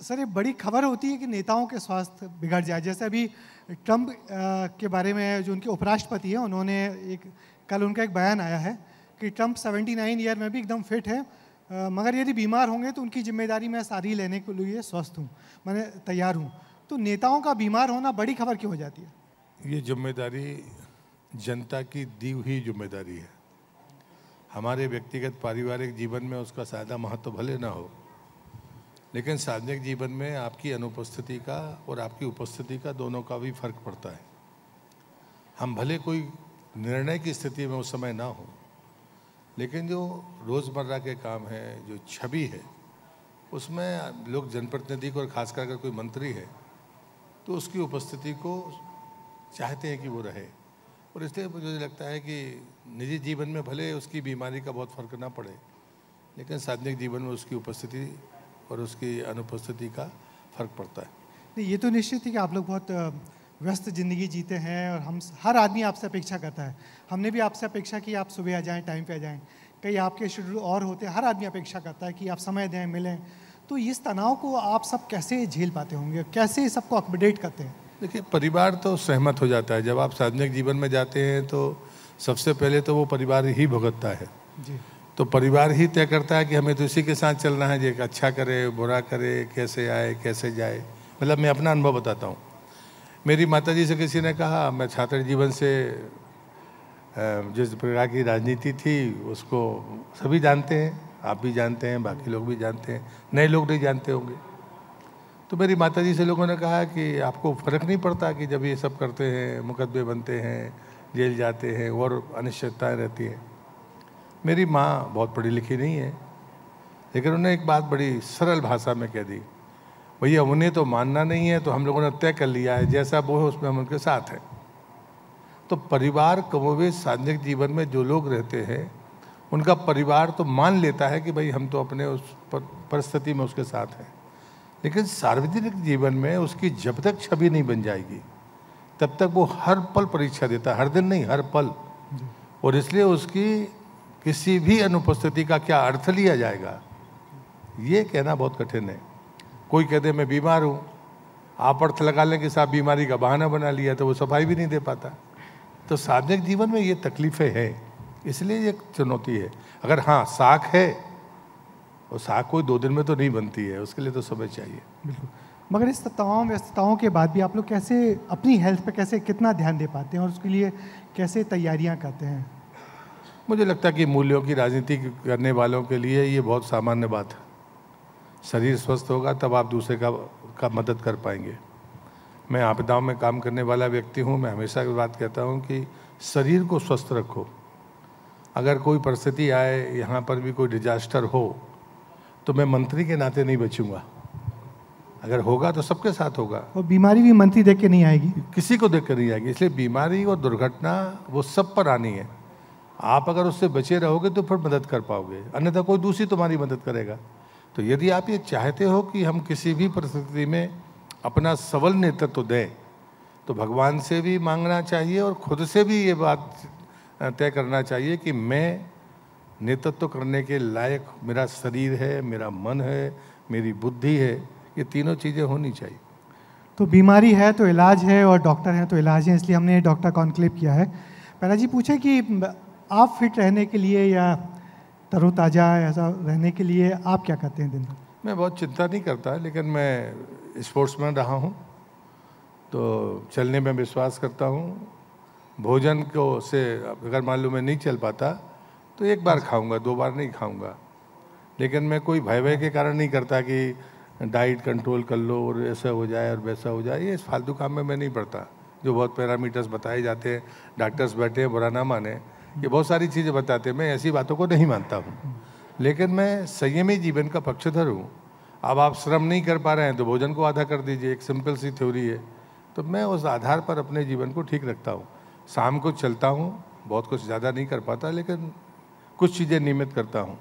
Sir ये बड़ी खबर होती है कि नेताओं के स्वास्थ्य बिगड़ जाए। जैसे अभी ट्रंप के बारे में जो उनके उपराष्ट्रपति हैं, उन्होंने कल उनका एक बयान आया है कि ट्रंप 79 ईयर में भी एकदम फिट है, मगर यदि बीमार होंगे तो उनकी जिम्मेदारी मैं सारी लेने के लिए स्वस्थ हूँ, मैं तैयार हूँ। तो नेताओं का बीमार होना बड़ी खबर क्यों हो जाती है? ये जिम्मेदारी जनता की दी हुई जिम्मेदारी है। हमारे व्यक्तिगत पारिवारिक जीवन में उसका ज़्यादा महत्व भले ना हो, लेकिन सार्वजनिक जीवन में आपकी अनुपस्थिति का और आपकी उपस्थिति का दोनों का भी फर्क पड़ता है। हम भले कोई निर्णय की स्थिति में उस समय ना हो, लेकिन जो रोज़मर्रा के काम है, जो छवि है, उसमें लोग जनप्रतिनिधि को, और खासकर अगर कोई मंत्री है तो उसकी उपस्थिति को चाहते हैं कि वो रहे। और इसलिए मुझे लगता है कि निजी जीवन में भले उसकी बीमारी का बहुत फर्क ना पड़े, लेकिन सार्वजनिक जीवन में उसकी उपस्थिति और उसकी अनुपस्थिति का फर्क पड़ता है। नहीं, ये तो निश्चित है कि आप लोग बहुत व्यस्त ज़िंदगी जीते हैं और हम हर आदमी आपसे अपेक्षा करता है। हमने भी आपसे अपेक्षा की आप सुबह आ जाएं, टाइम पे आ जाएं। कई आपके शेड्यूल और होते हैं, हर आदमी अपेक्षा करता है कि आप समय दें, मिलें। तो इस तनाव को आप सब कैसे झेल पाते होंगे, कैसे सबको अकोमोडेट करते हैं? देखिए, परिवार तो सहमत हो जाता है। जब आप सार्वजनिक जीवन में जाते हैं तो सबसे पहले तो वो परिवार ही भुगतता है जी। तो परिवार ही तय करता है कि हमें तो इसी के साथ चलना है, जो अच्छा करे बुरा करे, कैसे आए कैसे जाए। मतलब मैं अपना अनुभव बताता हूँ। मेरी माताजी से किसी ने कहा, मैं छात्र जीवन से जिस प्रकार की राजनीति थी उसको सभी जानते हैं, आप भी जानते हैं, बाकी लोग भी जानते हैं, नए लोग नहीं जानते होंगे। तो मेरी माताजी से लोगों ने कहा कि आपको फ़र्क नहीं पड़ता कि जब ये सब करते हैं, मुकदमे बनते हैं, जेल जाते हैं और अनिश्चितताएँ रहती हैं। मेरी माँ बहुत पढ़ी लिखी नहीं है, लेकिन उन्होंने एक बात बड़ी सरल भाषा में कह दी, भैया उन्हें तो मानना नहीं है, तो हम लोगों ने तय कर लिया है, जैसा वो है उसमें हम उनके साथ हैं। तो परिवार कमोबेश सार्वजनिक जीवन में जो लोग रहते हैं, उनका परिवार तो मान लेता है कि भाई हम तो अपने उस परिस्थिति में उसके साथ हैं, लेकिन सार्वजनिक जीवन में उसकी जब तक छवि नहीं बन जाएगी तब तक वो हर पल परीक्षा देता है, हर दिन नहीं, हर पल। और इसलिए उसकी किसी भी अनुपस्थिति का क्या अर्थ लिया जाएगा, ये कहना बहुत कठिन है। कोई कहते मैं बीमार हूँ, आप अर्थ लगा लें कि साहब बीमारी का बहाना बना लिया, तो वो सफाई भी नहीं दे पाता। तो सार्वजनिक जीवन में ये तकलीफ़ें हैं, इसलिए ये चुनौती है। अगर हाँ साख है, और साख कोई 2 दिन में तो नहीं बनती है, उसके लिए तो समय चाहिए। बिल्कुल। मगर इस तमाम व्यस्तताओं के बाद भी आप लोग कैसे अपनी हेल्थ पे कैसे कितना ध्यान दे पाते हैं और उसके लिए कैसे तैयारियां करते हैं? मुझे लगता है कि मूल्यों की राजनीति करने वालों के लिए ये बहुत सामान्य बात है। शरीर स्वस्थ होगा तब आप दूसरे का मदद कर पाएंगे। मैं आपदाओं में काम करने वाला व्यक्ति हूँ। मैं हमेशा की बात कहता हूँ कि शरीर को स्वस्थ रखो। अगर कोई परिस्थिति आए, यहाँ पर भी कोई डिजास्टर हो, तो मैं मंत्री के नाते नहीं बचूंगा। अगर होगा तो सबके साथ होगा। और बीमारी भी मंत्री देख के नहीं आएगी, किसी को देख कर नहीं आएगी। इसलिए बीमारी और दुर्घटना वो सब पर आनी है। आप अगर उससे बचे रहोगे तो फिर मदद कर पाओगे, अन्यथा कोई दूसरी तुम्हारी मदद करेगा। तो यदि आप ये चाहते हो कि हम किसी भी परिस्थिति में अपना सबल नेतृत्व दें, तो भगवान से भी मांगना चाहिए और खुद से भी ये बात तय करना चाहिए कि मैं नेतृत्व करने के लायक मेरा शरीर है, मेरा मन है, मेरी बुद्धि है। ये तीनों चीज़ें होनी चाहिए। तो बीमारी है तो इलाज है और डॉक्टर हैं तो इलाज है, इसलिए हमने डॉक्टर कॉन्क्लेव किया है। पहला जी पूछे कि आप फिट रहने के लिए या तरोताज़ा ऐसा रहने के लिए आप क्या करते हैं दिन भर? मैं बहुत चिंता नहीं करता, लेकिन मैं स्पोर्ट्समैन रहा हूँ, तो चलने में विश्वास करता हूँ। भोजन को से अगर मान लो मैं नहीं चल पाता तो 1 बार खाऊंगा, 2 बार नहीं खाऊंगा। लेकिन मैं कोई भय के कारण नहीं करता कि डाइट कंट्रोल कर लो और ऐसा हो जाए और वैसा हो जाए। ये फालतू काम में मैं नहीं पड़ता। जो बहुत पैरामीटर्स बताए जाते हैं, डॉक्टर्स बैठे हैं, बुरा ना माने, ये बहुत सारी चीज़ें बताते हैं, मैं ऐसी बातों को नहीं मानता हूँ। लेकिन मैं संयमी जीवन का पक्षधर हूँ। अब आप श्रम नहीं कर पा रहे हैं तो भोजन को आधा कर दीजिए, एक सिंपल सी थ्योरी है। तो मैं उस आधार पर अपने जीवन को ठीक रखता हूँ। शाम को चलता हूँ, बहुत कुछ ज़्यादा नहीं कर पाता, लेकिन कुछ चीज़ें नियमित करता हूँ।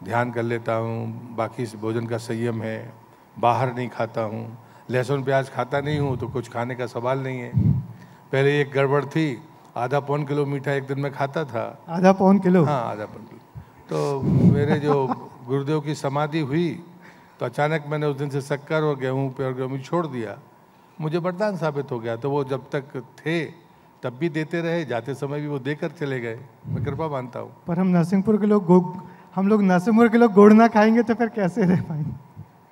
ध्यान कर लेता हूँ, बाकी भोजन का संयम है, बाहर नहीं खाता हूँ, लहसुन प्याज खाता नहीं हूँ, तो कुछ खाने का सवाल नहीं है। पहले एक गड़बड़ थी, आधा पौन किलो मीठा एक दिन में खाता था। आधा पौन किलो? हाँ, आधा पौन किलो। तो मेरे जो गुरुदेव की समाधि हुई तो अचानक मैंने उस दिन से शक्कर और गेहूँ पे और गेहूँ छोड़ दिया, मुझे वरदान साबित हो गया। तो वो जब तक थे तब भी देते रहे, जाते समय भी वो देकर चले गए। मैं कृपा मानता हूँ। पर हम नरसिंहपुर के लोग नरसिंहपुर के लोग गुड़ ना खाएंगे तो फिर कैसे रह पाएंगे?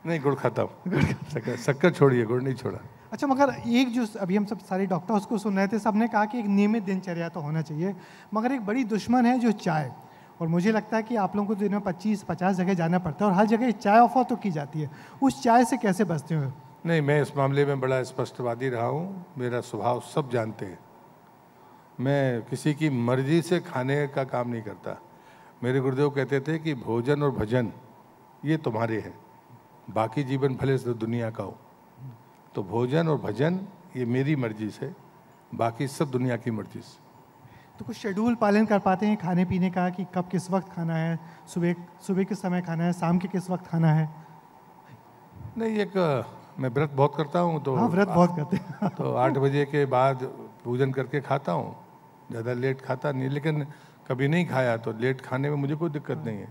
नहीं, गुड़ खाता हूँ। शक्कर छोड़िए, गुड़ नहीं छोड़ा। अच्छा, मगर एक जो अभी हम सब सारे डॉक्टर्स को सुन रहे थे, सबने कहा कि एक नियमित दिनचर्या तो होना चाहिए, मगर एक बड़ी दुश्मन है जो चाय। और मुझे लगता है कि आप लोगों को दिन में 25-50 जगह जाना पड़ता है और हर जगह चाय ऑफर तो की जाती है, उस चाय से कैसे बचते हो? नहीं, मैं इस मामले में बड़ा स्पष्टवादी रहा हूँ। मेरा स्वभाव सब जानते हैं। मैं किसी की मर्जी से खाने का काम नहीं करता। मेरे गुरुदेव कहते थे कि भोजन और भजन ये तुम्हारे हैं, बाकी जीवन भले से दुनिया का हो। तो भोजन और भजन ये मेरी मर्जी से, बाकी सब दुनिया की मर्जी से। तो कुछ शेड्यूल पालन कर पाते हैं खाने पीने का कि कब किस वक्त खाना है, सुबह किस समय खाना है, शाम के किस वक्त खाना है? नहीं, एक मैं व्रत बहुत करता हूँ। तो हाँ, व्रत बहुत करते हैं। तो 8 बजे के बाद पूजन करके खाता हूँ, ज़्यादा लेट खाता नहीं। लेकिन कभी नहीं खाया तो लेट खाने में मुझे कोई दिक्कत नहीं है।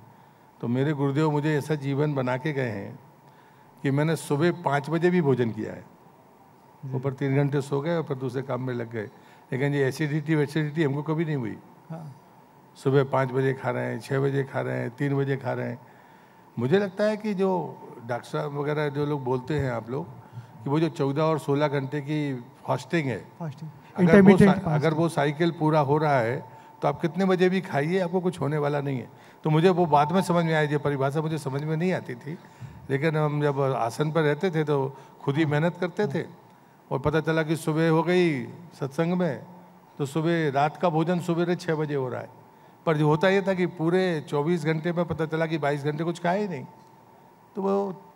तो मेरे गुरुदेव मुझे ऐसा जीवन बना के गए हैं कि मैंने सुबह 5 बजे भी भोजन किया है, ऊपर 3 घंटे सो गए और फिर दूसरे काम में लग गए। लेकिन ये एसिडिटी हमको कभी नहीं हुई। हाँ। सुबह 5 बजे खा रहे हैं, 6 बजे खा रहे हैं, 3 बजे खा रहे हैं। मुझे लगता है कि जो डॉक्टर साहब वगैरह जो लोग बोलते हैं आप लोग कि वो जो 14 और 16 घंटे की फास्टिंग है, अगर वो साइकिल पूरा हो रहा है तो आप कितने बजे भी खाइए, आपको कुछ होने वाला नहीं है। तो मुझे वो बाद में समझ में आया, ये परिभाषा मुझे समझ में नहीं आती थी। लेकिन हम जब आसन पर रहते थे तो खुद ही मेहनत करते थे और पता चला कि सुबह हो गई सत्संग में तो सुबह रात का भोजन सुबह 6 बजे हो रहा है। पर जो होता ये था कि पूरे 24 घंटे में पता चला कि 22 घंटे कुछ खाए ही नहीं, तो वो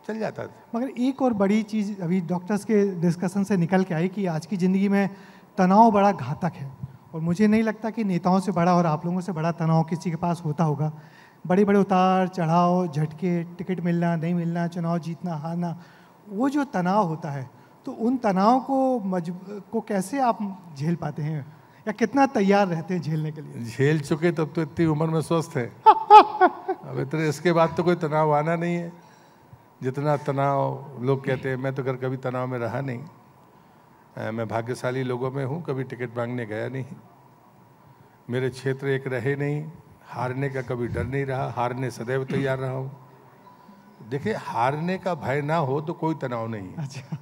चल जाता था। मगर एक और बड़ी चीज़ अभी डॉक्टर्स के डिस्कशन से निकल के आई कि आज की ज़िंदगी में तनाव बड़ा घातक है, और मुझे नहीं लगता कि नेताओं से बड़ा और आप लोगों से बड़ा तनाव किसी के पास होता होगा। बड़े बड़े उतार चढ़ाव, झटके, टिकट मिलना नहीं मिलना, चुनाव जीतना हारना, वो जो तनाव होता है, तो उन तनाव को कैसे आप झेल पाते हैं या कितना तैयार रहते हैं झेलने के लिए? झेल चुके तब तो इतनी उम्र में स्वस्थ है। अब इतने इसके बाद तो कोई तनाव आना नहीं है जितना तनाव लोग कहते हैं। मैं तो कभी तनाव में रहा नहीं। मैं भाग्यशाली लोगों में हूँ, कभी टिकट मांगने गया नहीं। मेरे क्षेत्र एक रहे नहीं, हारने का कभी डर नहीं रहा, हारने सदैव तैयार रहा हूँ। देखिए, हारने का भय ना हो तो कोई तनाव नहीं है। अच्छा।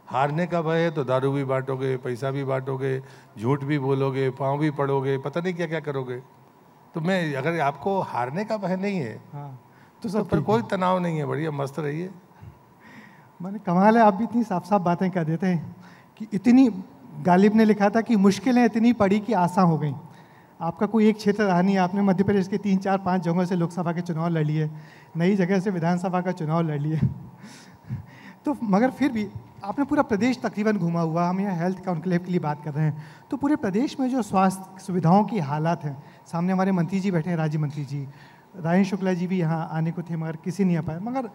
हारने का भय है तो दारू भी बांटोगे, पैसा भी बांटोगे, झूठ भी बोलोगे, पाँव भी पड़ोगे, पता नहीं क्या क्या करोगे। तो मैं अगर आपको हारने का भय नहीं है, हाँ, तो सब पर कोई तनाव नहीं है, बढ़िया मस्त रहिए। मैंने कमाल है, आप भी इतनी साफ साफ बातें कर देते हैं कि इतनी, गालिब ने लिखा था कि मुश्किलें इतनी पड़ी कि आसान हो गई। आपका कोई एक क्षेत्र रहा नहीं, आपने मध्य प्रदेश के 3, 4, 5 जगहों से लोकसभा के चुनाव लड़ लिए, नई जगह से विधानसभा का चुनाव लड़ लिए। तो मगर फिर भी आपने पूरा प्रदेश तकरीबन घूमा हुआ। हम यहाँ हेल्थ कॉन्क्लेव के लिए बात कर रहे हैं, तो पूरे प्रदेश में जो स्वास्थ्य सुविधाओं की हालात हैं, सामने हमारे मंत्री जी बैठे हैं, राज्य मंत्री जी राजेंद्र शुक्ला जी भी यहाँ आने को थे मगर किसी नहीं आ पाए। मगर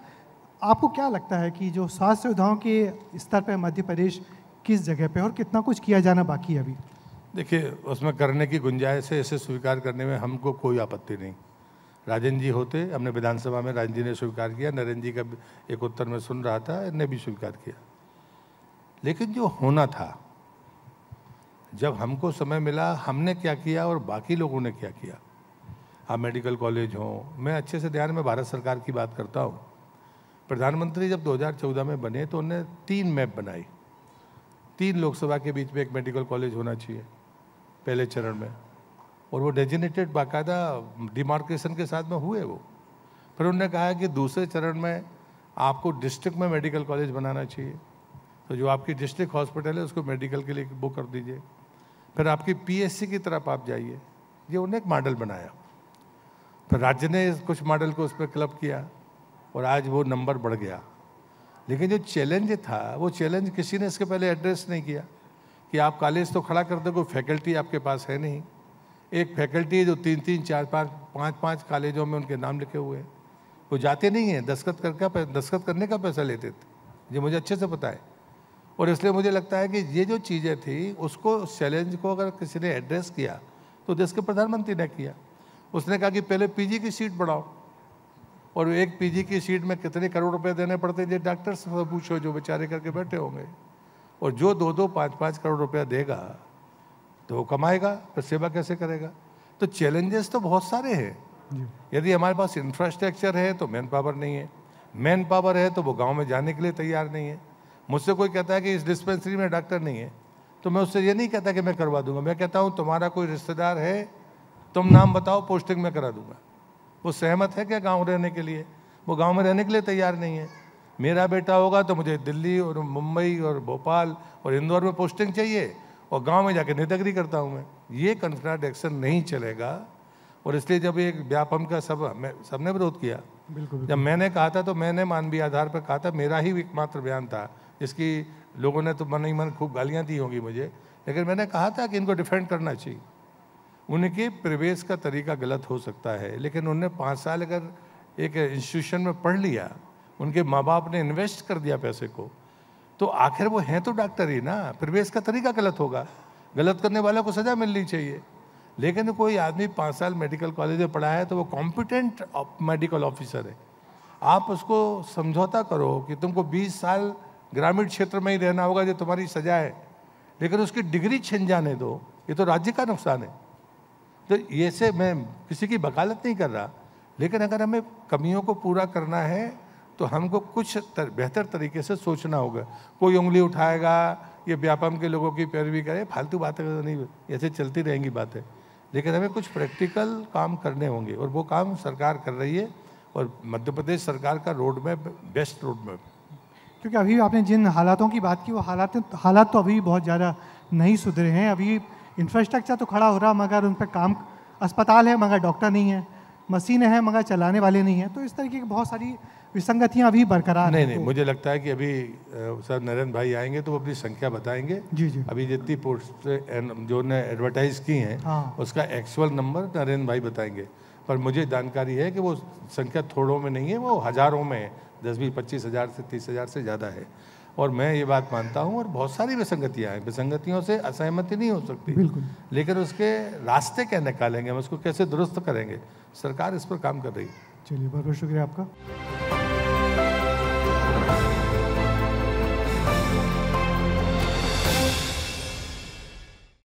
आपको क्या लगता है कि जो स्वास्थ्य सुविधाओं के स्तर पर मध्य प्रदेश किस जगह पे और कितना कुछ किया जाना बाकी है अभी? देखिए, उसमें करने की गुंजाइश है, इसे स्वीकार करने में हमको कोई आपत्ति नहीं। राजन जी होते, हमने विधानसभा में राजन जी ने स्वीकार किया, नरेंद्र जी का एक उत्तर में सुन रहा था, इन्हें भी स्वीकार किया। लेकिन जो होना था, जब हमको समय मिला, हमने क्या किया और बाकी लोगों ने क्या किया। आप मेडिकल कॉलेज हो, मैं अच्छे से ध्यान में भारत सरकार की बात करता हूँ। प्रधानमंत्री जब 2014 में बने तो उन्होंने 3 मैप बनाई। 3 लोकसभा के बीच में एक मेडिकल कॉलेज होना चाहिए पहले चरण में, और वो डेजिनेटेड बाकायदा डिमार्केशन के साथ में हुए वो। फिर उन्होंने कहा कि दूसरे चरण में आपको डिस्ट्रिक्ट में मेडिकल कॉलेज बनाना चाहिए, तो जो आपकी डिस्ट्रिक्ट हॉस्पिटल है उसको मेडिकल के लिए बुक कर दीजिए। फिर आपकी पीएससी की तरफ आप जाइए। ये उन्होंने एक मॉडल बनाया। फिर राज्य ने कुछ मॉडल को उस पर क्लब किया और आज वो नंबर बढ़ गया। लेकिन जो चैलेंज था, वो चैलेंज किसी ने इसके पहले एड्रेस नहीं किया कि आप कॉलेज तो खड़ा कर दो, कोई फैकल्टी आपके पास है नहीं। एक फैकल्टी है जो 3-3, 4-5, 5-5 कॉलेजों में उनके नाम लिखे हुए हैं, वो जाते नहीं हैं, दस्तखत करने का पैसा लेते थे, ये मुझे अच्छे से पता है। और इसलिए मुझे लगता है कि ये जो चीज़ें थी, उसको चैलेंज को अगर किसी ने एड्रेस किया तो देश के प्रधानमंत्री ने किया। उसने कहा कि पहले पीजी की सीट बढ़ाओ, और एक पीजी की सीट में कितने करोड़ रुपए देने पड़ते हैं, ये डॉक्टर से पूछो जो बेचारे करके बैठे होंगे। और जो 2-2, 5-5 करोड़ रुपया देगा तो वो कमाएगा, पर सेवा कैसे करेगा? तो चैलेंजेस तो बहुत सारे हैं। यदि हमारे पास इंफ्रास्ट्रक्चर है तो मैन पावर नहीं है, मैन पावर है तो वो गांव में जाने के लिए तैयार नहीं है। मुझसे कोई कहता है कि इस डिस्पेंसरी में डॉक्टर नहीं है, तो मैं उससे ये नहीं कहता कि मैं करवा दूंगा, मैं कहता हूँ तुम्हारा कोई रिश्तेदार है, तुम नाम बताओ, पोस्टिंग में करा दूंगा। वो सहमत है क्या गांव रहने के लिए? वो गांव में रहने के लिए तैयार नहीं है। मेरा बेटा होगा तो मुझे दिल्ली और मुंबई और भोपाल और इंदौर में पोस्टिंग चाहिए, और गांव में जाके नेतागिरी करता हूं मैं। ये कॉन्ट्राडिक्शन नहीं चलेगा। और इसलिए जब एक व्यापम का सबने विरोध किया, बिल्कुल। जब मैंने कहा था तो मैंने मानवीय आधार पर कहा था, मेरा ही एकमात्र बयान था, जिसकी लोगों ने तो मन ही मन खूब गालियाँ दी होंगी मुझे, लेकिन मैंने कहा था कि इनको डिफेंड करना चाहिए। उनके प्रवेश का तरीका गलत हो सकता है, लेकिन उनने 5 साल अगर एक इंस्टीट्यूशन में पढ़ लिया, उनके माँ बाप ने इन्वेस्ट कर दिया पैसे को, तो आखिर वो हैं तो डॉक्टर ही ना। प्रवेश का तरीका गलत होगा, गलत करने वालों को सजा मिलनी चाहिए। लेकिन कोई आदमी 5 साल मेडिकल कॉलेज में पढ़ा है तो वो कॉम्पिटेंट मेडिकल ऑफिसर है। आप उसको समझौता करो कि तुमको 20 साल ग्रामीण क्षेत्र में ही रहना होगा, जो तुम्हारी सजा है, लेकिन उसकी डिग्री छिन जाने दो, ये तो राज्य का नुकसान है। तो ये से मैं किसी की वकालत नहीं कर रहा, लेकिन अगर हमें कमियों को पूरा करना है तो हमको कुछ बेहतर तरीके से सोचना होगा। कोई उंगली उठाएगा, ये व्यापम के लोगों की पैरवी करे, फालतू बातें नहीं, ऐसे चलती रहेंगी बातें। लेकिन हमें कुछ प्रैक्टिकल काम करने होंगे, और वो काम सरकार कर रही है, और मध्य प्रदेश सरकार का road map best road map. क्योंकि अभी आपने जिन हालातों की बात की, वो हालात तो अभी बहुत ज़्यादा नहीं सुधरे हैं। अभी इंफ्रास्ट्रक्चर तो खड़ा हो रहा, मगर उन पर काम, अस्पताल है मगर डॉक्टर नहीं है, मशीनें हैं मगर चलाने वाले नहीं हैं। तो इस तरीके की बहुत सारी विसंगतियां अभी बरकरार हैं। नहीं, मुझे लगता है कि अभी सर नरेंद्र भाई आएंगे तो वो अपनी संख्या बताएंगे। जी। अभी जितनी पोस्ट जो ने एडवर्टाइज की हैं, हाँ। उसका एक्चुअल नंबर नरेंद्र भाई बताएंगे। पर मुझे जानकारी है कि वो संख्या थोड़ों में नहीं है, वो हज़ारों में है, 10-20-25 हज़ार से 30 हज़ार से ज़्यादा है। और मैं ये बात मानता हूँ, और बहुत सारी विसंगतियाँ हैं, विसंगतियों से असहमति नहीं हो सकती, बिल्कुल। लेकिन उसके रास्ते क्या निकालेंगे, हम उसको कैसे दुरुस्त करेंगे, सरकार इस पर काम कर रही है। चलिए, बहुत बहुत शुक्रिया आपका।